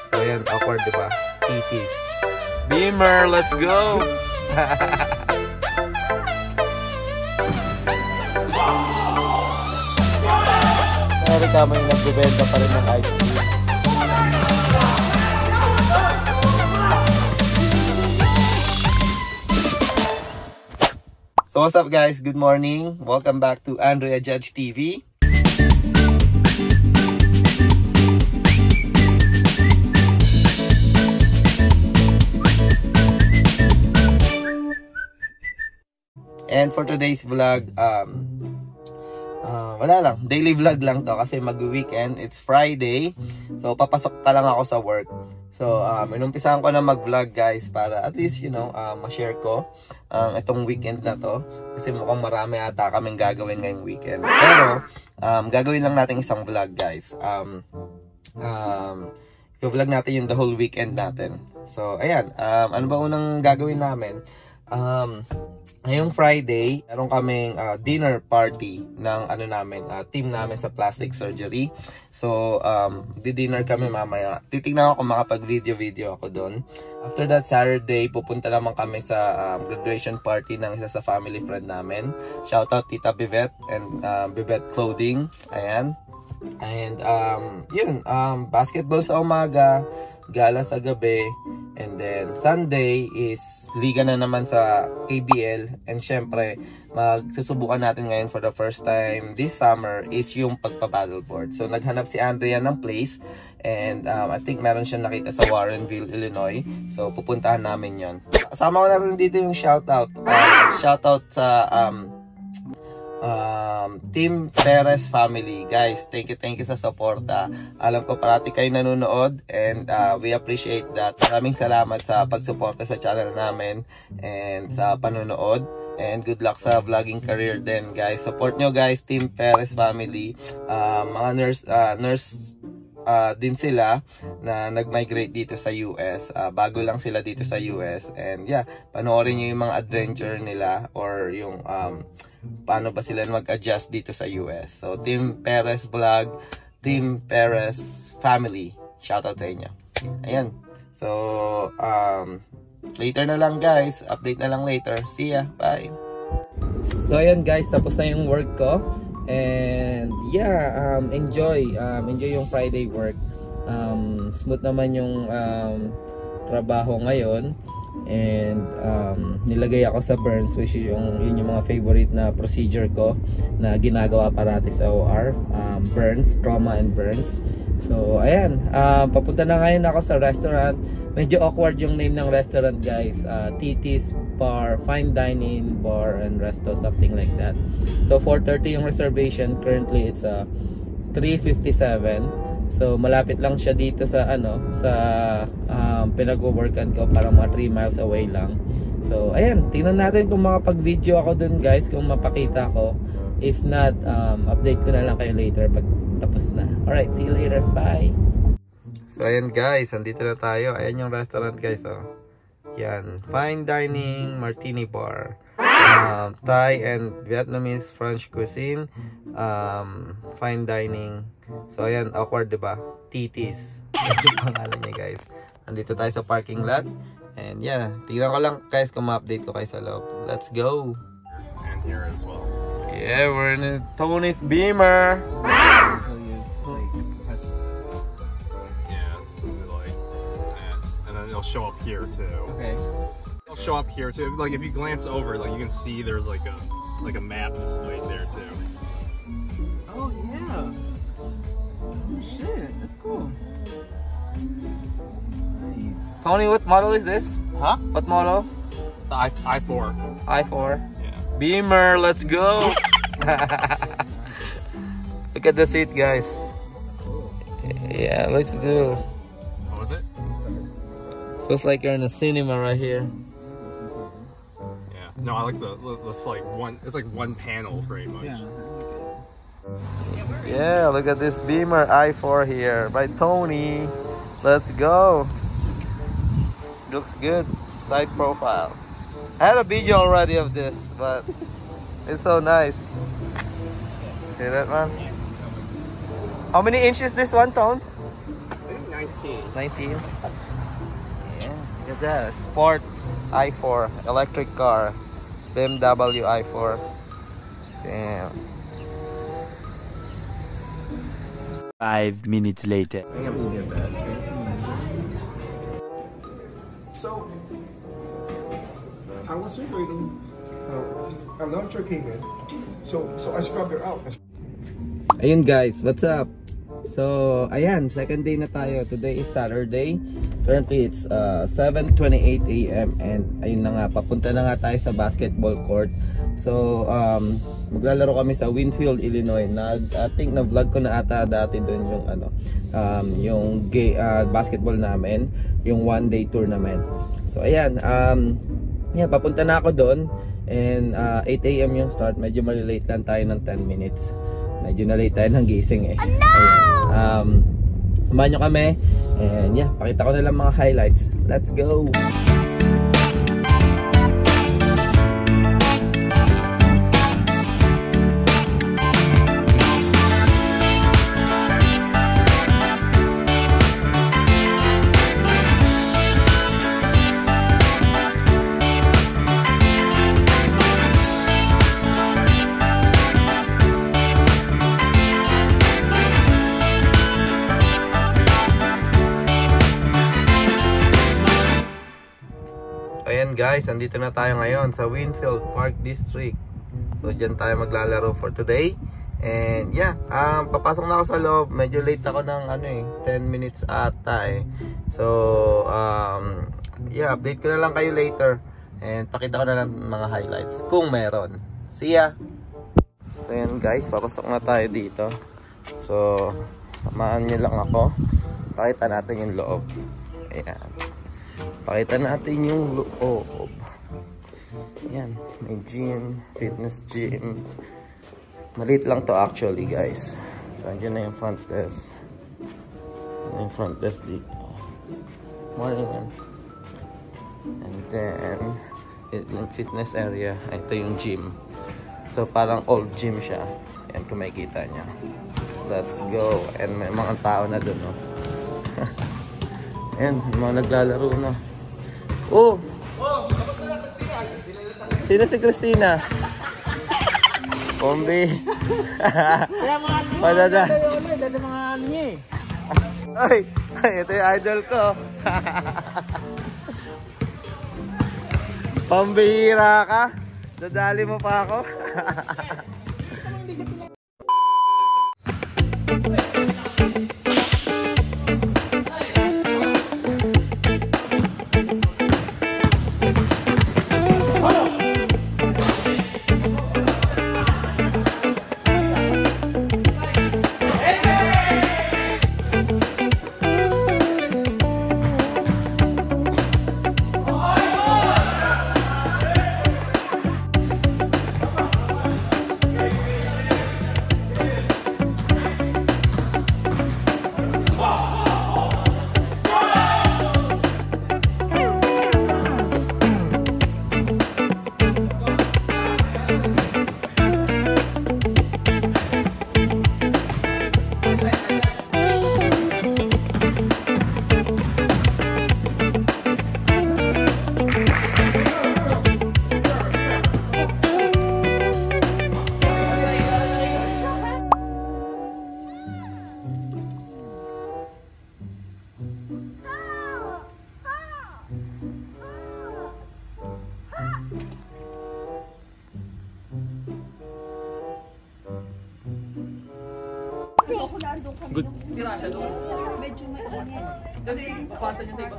So ayan, awkward diba? Titis. Beamer, let's go! Nari kami yung nagbibenta pa rin ng ice cream. So what's up guys? Good morning. Welcome back to Andrea Judge TV. And for today's vlog, wala lang, daily vlog lang to kasi mag-weekend, it's Friday. So papasok pa lang ako sa work. So inumpisahan ko na mag-vlog guys para at least you know, ma-share ko itong weekend na to kasi mukhang marami ata kaming gagawin ngayong weekend. Pero gagawin lang natin isang vlog guys. I-vlog natin yung the whole weekend natin. So ayan, ano ba unang gagawin namin? Ngayong Friday, meron kaming dinner party ng ano namin, team namin sa plastic surgery. So, di-dinner kami mamaya. Titignan ko kung makapag-video ako doon. After that, Saturday, pupunta naman kami sa graduation party ng isa sa family friend namin. Shoutout Tita Bivette and Bivette Clothing. Ayan. And, yun, basketball sa umaga, gala sa gabi, and then Sunday is liga na naman sa KBL, and syempre magsusubukan natin ngayon for the first time this summer is yung pagpa-paddleboard. So naghanap si Andrea ng place, and I think meron siyang nakita sa Warrenville, Illinois. So pupuntahan namin yon. Kasama ko na rin dito yung shoutout sa Team Perez family. Guys, thank you sa suporta. Alam ko parati kayo nanonood, and we appreciate that. Maraming salamat sa pagsuporta sa channel namin and sa panonood, and good luck sa vlogging career din guys. Support nyo guys, Team Perez family. Mga nurse din sila na nag-migrate dito sa US. Bago lang sila dito sa US, and yeah, panoorin nyo yung mga adventure nila or yung paano ba sila mag-adjust dito sa US. So Team Perez vlog, Team Perez family, shoutout sa inyo. Ayan. So later na lang guys, update na lang later. See ya, bye. So ayan guys, tapos na yung work ko. And yeah, enjoy yung Friday work. Smooth naman yung trabaho ngayon. And nilagay ako sa burns, which is yun yung mga favorite na procedure ko na ginagawa parati sa OR. Burns, trauma and burns. So ayan, papunta na ngayon ako sa restaurant. Medyo awkward yung name ng restaurant guys. Titis Bar, Fine Dining Bar and Resto, something like that. So 4:30 yung reservation. Currently it's 3:57. So malapit lang siya dito sa pinag-workan ko, parang mga 3 miles away lang. So ayan, tingnan natin kung makapag-video ako dun guys, kung mapakita ko. If not, update ko na lang kayo later pag tapos na. Alright, see you later, bye. So ayan guys, andito na tayo. Ayan yung restaurant guys, oh. Yan, Fine Dining Martini Bar, Thai and Vietnamese French cuisine, fine dining. So ayan, awkward diba? Titis, yung pangalan niya guys. Andito tayo sa parking lot, and yeah, tignan ko lang guys kung ma-update ko kayo sa loob. Let's go. And here as well. Yeah, we're in Tony's Beamer. It'll show up here too. Okay. It'll show up here too. Like if you glance over, like you can see there's like a map displayed there too. Oh yeah. Oh shit, that's cool. Nice. Tony, what model is this? Huh? What model? The i4. i4. Yeah. Beamer, let's go. Look at the seat, guys. Yeah, looks good. What was it? Looks like you're in a cinema right here. Yeah. No, I like it's like one panel pretty much. Yeah, look at this Beamer i4 here by Tony. Let's go. Looks good. Side profile. I had a video already of this, but it's so nice. See that, man? How many inches this one, Tone? 19. Yeah, look at that. Sports i4 electric car. BMW i4. Damn. 5 minutes later. I never see that. So, I was waiting. A launcher came in. So I scrubbed her out. Ayun guys, what's up? So, ayan, second day na tayo. Today is Saturday. Currently, it's 7:28 AM and ayun na nga, papunta na nga tayo sa basketball court. So, maglalaro kami sa Winfield, Illinois. I think na-vlog ko na ata dati doon yung yung basketball namin, yung one-day tournament. So, ayan, yeah, papunta na ako doon. And 8 AM yung start. Medyo malilate lang tayo ng 10 minutes. Medyo na-late tayo ng gising eh. Oh, no! Samahan nyo kami. And yeah, pakita ko na lang mga highlights. Let's go! Ayan guys, andito na tayo ngayon sa Winfield Park District. So dyan tayo maglalaro for today. And yeah, papasok na ako sa loob. Medyo late ako ng 10 minutes ata eh. So yeah, update ko na lang kayo later. And pakita ko na lang mga highlights kung meron. See ya! So ayan guys, papasok na tayo dito. So samahan nyo lang ako. Pakita natin yung loob. Ayan. Pakita natin yung loob. Yan, may gym, fitness gym. Maliit lang to actually guys. So andyan na yung front desk. Yung front desk dito. Morning. And then yung fitness area. Ito yung gym. So parang old gym siya. Yan kung makikita nyo. Let's go. And may mga tao na dun, no? Ayan, mga naglalaro na. Oh! Tapos na Christina. Sino si Christina? Pombi. Kaya mga Padada. dali mga ano niya eh. Ay, ito yung idol ko. Pambihira ka. Dadali mo pa ako.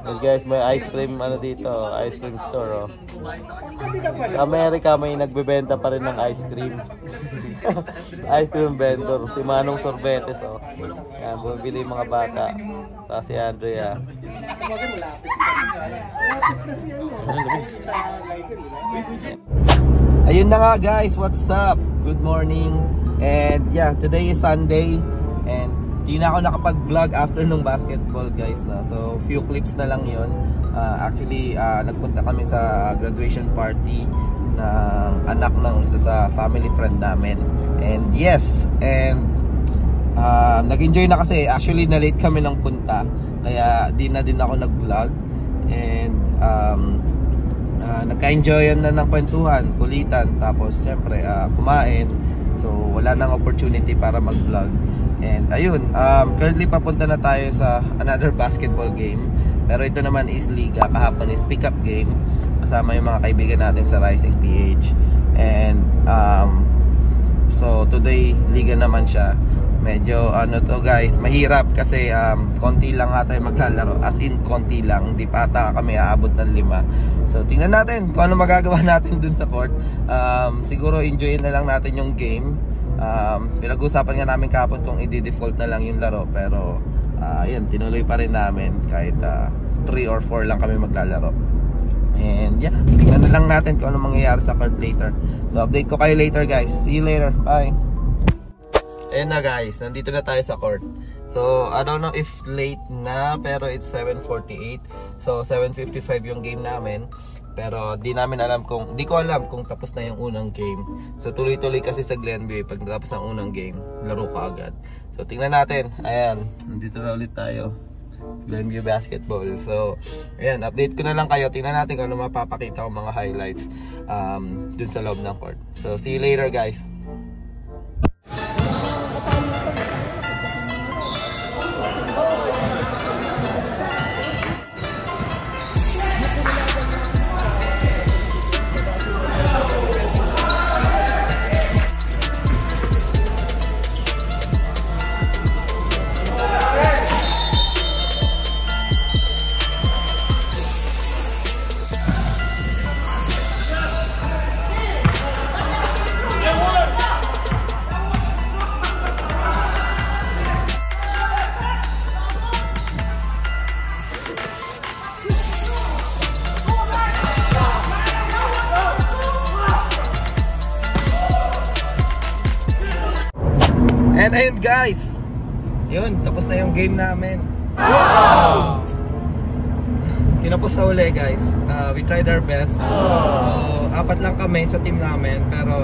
Well guys, may ice cream dito, ice cream store oh. Sa Amerika may nagbebenta pa rin ng ice cream. Ice cream vendor, si Manong Sorbetes oh. Yan, bumibili mga bata. Tapos si Andrea. Ayun na nga guys, what's up? Good morning. And yeah, today is Sunday. And di na ako nakapag-vlog after nung basketball guys na. So few clips na lang yon. Actually nagpunta kami sa graduation party ng anak ng isa sa family friend namin. And yes, and nag-enjoy na kasi. Actually na-late kami ng punta, kaya di na din ako nag-vlog. And nagka-enjoyan na ng kwentuhan, kulitan, tapos syempre kumain. So wala nang opportunity para mag-vlog. And ayun, currently papunta na tayo sa another basketball game. Pero ito naman is Liga. Kahapon is pick-up game kasama yung mga kaibigan natin sa Rising PH. And so today Liga naman siya. Medyo ano to guys, mahirap kasi konti lang ata yung maglalaro. As in konti lang, hindi pa ata kami aabot ng 5. So tingnan natin kung ano magagawa natin dun sa court. Siguro enjoyin na lang natin yung game. Pinag-usapan nga namin kahapon kung i-default na lang yung laro. Pero ayan, tinuloy pa rin namin kahit 3 or 4 lang kami maglalaro. And yeah, tingnan na lang natin kung ano mangyayari sa court later. So update ko kayo later guys. See you later, bye. Ayan na guys, nandito na tayo sa court. So I don't know if late na, pero it's 7:48. So 7:55 yung game namin. Pero di ko alam kung tapos na yung unang game. So tuloy-tuloy kasi sa Glenview, pag natapos ng unang game, laro ka agad. So tingnan natin. Ayan, nandito na ulit tayo, Glenview Basketball. So ayan, update ko na lang kayo. Tingnan natin kung ano mapapakita ko mga highlights dun sa loob ng court. So see you later guys. And ayun guys, yun, tapos na yung game namin. Wow! Tinapos sa uli guys. We tried our best. So 4 lang kami sa team namin, pero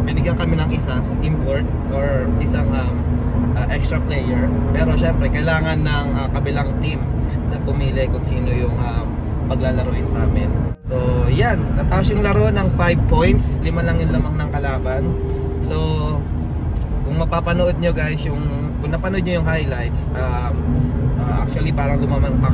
binigyan kami ng isa import or isang extra player. Pero syempre kailangan ng kabilang team na pumili kung sino yung paglalaroin sa amin. So yan, natapos yung laro ng 5 points. 5 lang yung lamang ng kalaban. So kung mapapanood nyo guys, kung napanood nyo yung highlights, actually parang lumamang pa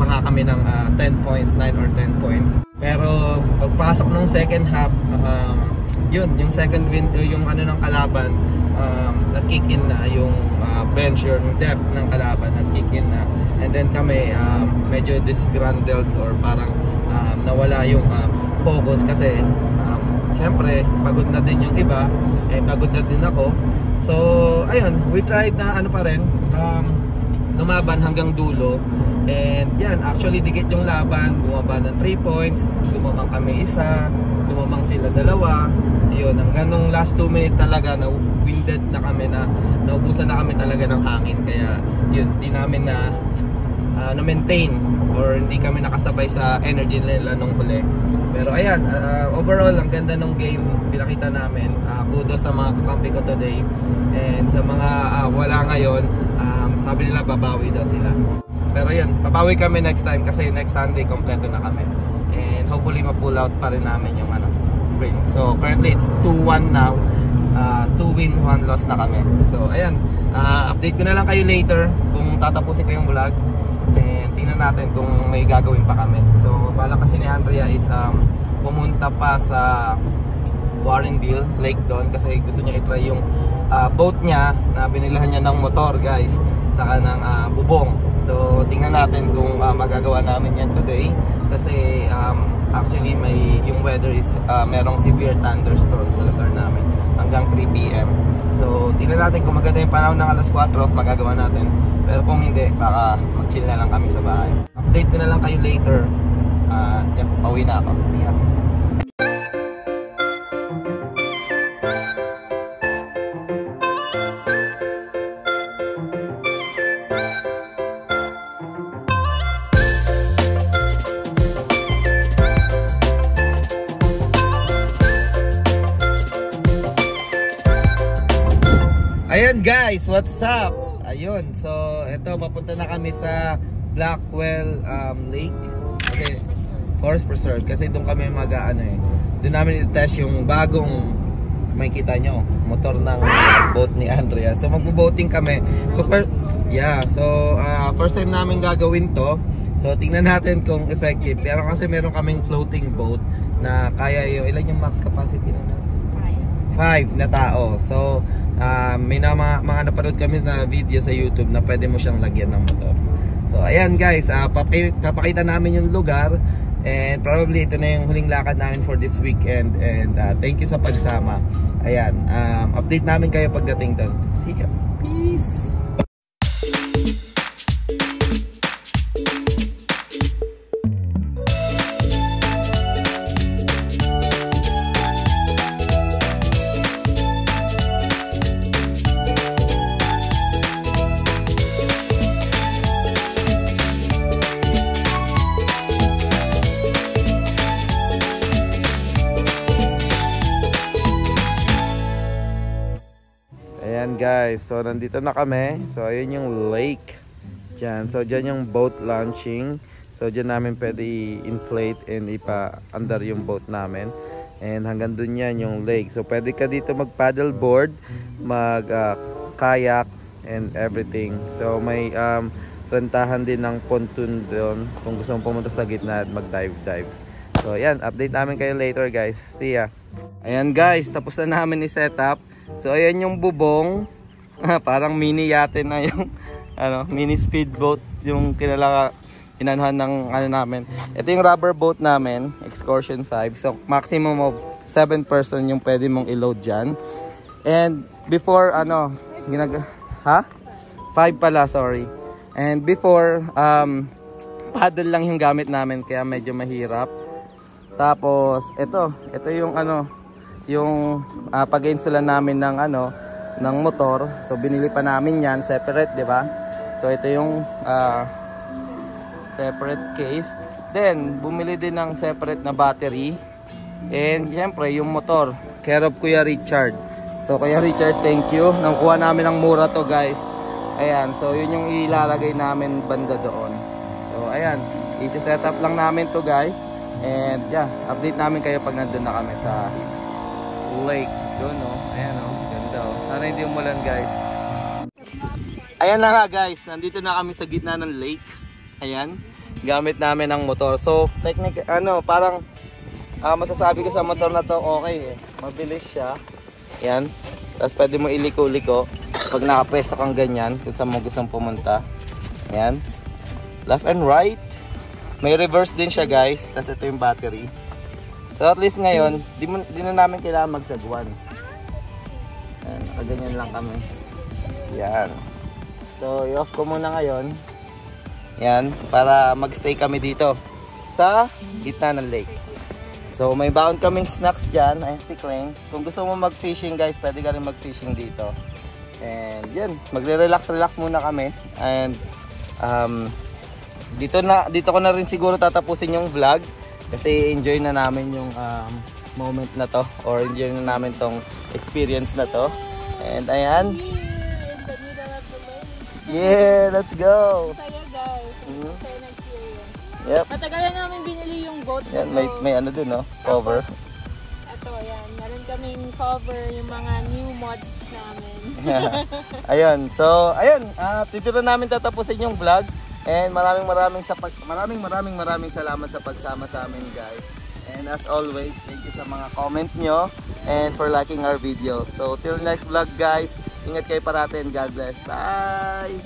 nga kami ng 10 points, 9 or 10 points. Pero pagpasok ng second half, yun, yung second win, yung ano ng kalaban, nag-kick in na yung bench, yung depth ng kalaban, nag-kick in na. And then kami, medyo disgruntled or parang nawala yung focus kasi syempre pagod na din yung iba, pagod na din ako. So ayun, we tried na ano pa rin, lumaban hanggang dulo. And yan, actually dikit yung laban, bumaba ng 3 points, tumamang kami isa, tumamang sila 2. Yun, hanggang nung last 2 minutes talaga na winded na kami, na naubusan na kami talaga ng hangin. Kaya yun, di namin na maintain or hindi kami nakasabay sa energy nila nung huli. Pero ayan, overall ang ganda ng game pinakita namin. Kudos sa mga kakampi ko today. And sa mga wala ngayon, sabi nila babawi daw sila. Pero yun, babawi kami next time kasi next Sunday kompleto na kami. And hopefully ma-pull out pa rin namin yung ring. So currently it's 2-1 now. 2 win, 1 loss na kami. So ayan, update ko na lang kayo later kung tatapusin ko yung vlog. And tingnan natin kung may gagawin pa kami. So bala kasi ni Andrea is pumunta pa sa Warrenville Lake doon kasi gusto niya i-try yung boat niya na binilahan niya ng motor guys, saka ng bubong. So tingnan natin kung magagawa namin yan today kasi actually yung weather is merong severe thunderstorm sa lugar namin hanggang 3 PM. So tingnan natin kung maganda yung panahon ng alas 4, magagawa natin. Pero kung hindi, baka mag-chill na lang kami sa bahay. Update ko na lang kayo later. Yeah, pauwi na ako. See ya. Ayan guys, what's up? Ayun, so eto papunta na kami sa Blackwell Lake. Okay, Forest Preserve kasi doon kami doon namin i-test yung bagong makikita nyo, motor ng boat ni Andrea. So magbo-boating kami. So first time namin gagawin to. So tingnan natin kung effective. Pero kasi meron kaming floating boat na kaya ilan yung max capacity na? 5 na tao. So may mga napanood kami na video sa YouTube na pwede mo siyang lagyan ng motor. So ayan guys, papakita namin yung lugar. And probably ito na yung huling lakad namin for this weekend. And thank you sa pagsama. Ayan, update namin kayo pagdating doon. See you. Peace. Ayan guys, so nandito na kami. So ayun yung lake dyan. So dyan yung boat launching. So dyan namin pwede i-inflate and ipa-andar yung boat namin. And hanggang dun yan yung lake. So pwede ka dito mag-paddleboard, mag-kayak and everything. So may rentahan din ng pontoon doon kung gusto mong pumunta sa gitna at mag-dive. So ayan, update namin kayo later guys. See ya. Ayan guys, tapos na namin i-set up. So ayan yung bubong. Parang mini yate na yung mini speedboat yung inanuhan ng namin. Ito yung rubber boat namin, Excursion 5. So maximum of 7 person yung pwede mong i-load diyan. And before 5 pala, sorry. And before paddle lang yung gamit namin kaya medyo mahirap. Tapos ito yung yung pag-install namin ng motor. So binili pa namin yan separate, 'di ba? So ito yung separate case. Then bumili din ng separate na battery. And syempre yung motor, care of Kuya Richard. So Kuya Richard, thank you. Nakuha namin ng mura to guys. Ayan, so yun yung ilalagay namin banda doon. So ayan, i-set up lang namin to guys. And yeah, update namin kayo pag nandun na kami sa lake doon, ayan ganda sana hindi umulan guys. Ayan na nga guys, nandito na kami sa gitna ng lake. Ayan, gamit namin ang motor. So parang masasabi ko sa motor na to, okay mabilis siya. Ayan, tapos pwede mo iliko-liko pag nakapwesto kang ganyan kung saan mo gustong pumunta. Ayan, left and right. May reverse din siya guys. Tapos ito yung battery. So at least ngayon, di na namin kailangan magsagwan. Ayan, nakaganyan lang kami. Yan. So i-off ko muna ngayon. Yan, para magstay kami dito sa gitna ng lake. So may baon kaming snacks dyan. Ayan si Kling. Kung gusto mo mag-fishing guys, pwede ka rin mag-fishing dito. And yan, magre-relax muna kami. And dito ko na rin siguro tatapusin yung vlog. Kasi enjoy na namin yung moment na to. Or enjoy na namin tong experience na to. And ayan. Yeah, let's go. Saya guys. Saya na experience. Yep. Matagal na namin binili yung boat. Yan, may ano din, no? Cover. Ito, yan. Meron kaming cover yung mga new mods namin. Ayun. So, ayun. Dito na namin tatapusin yung vlog. And maraming salamat sa pagsama sa amin guys. And as always, thank you sa mga comment nyo and for liking our video. So till next vlog guys, ingat kayo parati and God bless. Bye!